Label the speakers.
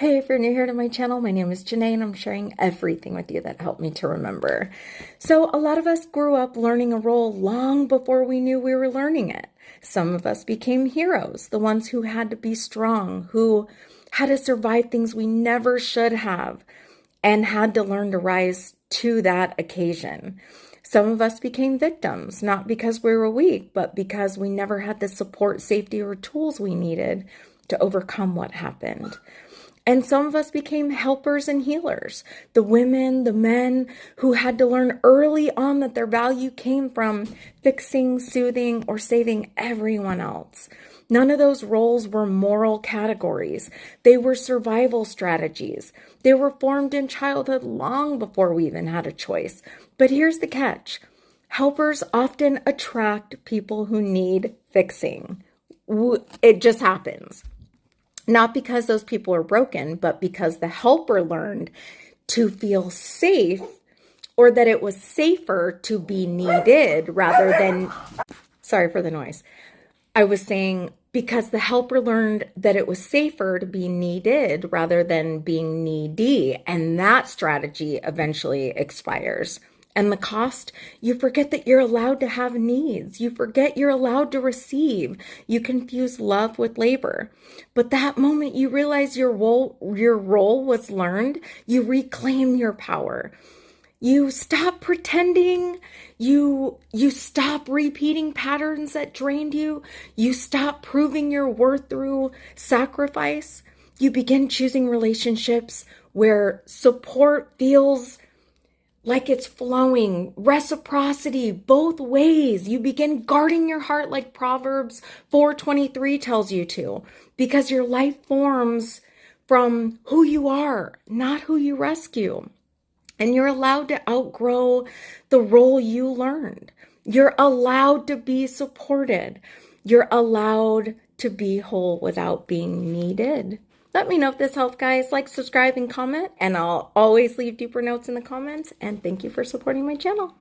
Speaker 1: Hey, if you're new here to my channel, my name is Janae and I'm sharing everything with you that helped me to remember. So a lot of us grew up learning a role long before we knew we were learning it. Some of us became heroes, the ones who had to be strong, who had to survive things we never should have, and had to learn to rise to that occasion. Some of us became victims, not because we were weak, but because we never had the support, safety, or tools we needed to overcome what happened. And some of us became helpers and healers. The women, the men who had to learn early on that their value came from fixing, soothing, or saving everyone else. None of those roles were moral categories. They were survival strategies. They were formed in childhood long before we even had a choice. But here's the catch. Helpers often attract people who need fixing. It just happens. Not because those people are broken, but because the helper learned to feel safe, or that it was safer to be needed rather than, sorry for the noise. I was saying because the helper learned that it was safer to be needed rather than being needy, and that strategy eventually expires. And the cost, you forget that you're allowed to have needs. You forget you're allowed to receive. You confuse love with labor. But that moment you realize your role was learned, you reclaim your power. You stop pretending. You stop repeating patterns that drained you. You stop proving your worth through sacrifice. You begin choosing relationships where support feels like it's flowing, reciprocity both ways. You begin guarding your heart like Proverbs 4:23 tells you to, because your life forms from who you are, not who you rescue. And you're allowed to outgrow the role you learned. You're allowed to be supported. You're allowed to be whole without being needed. Let me know if this helped, guys. Like, subscribe, and comment, and I'll always leave deeper notes in the comments. And thank you for supporting my channel.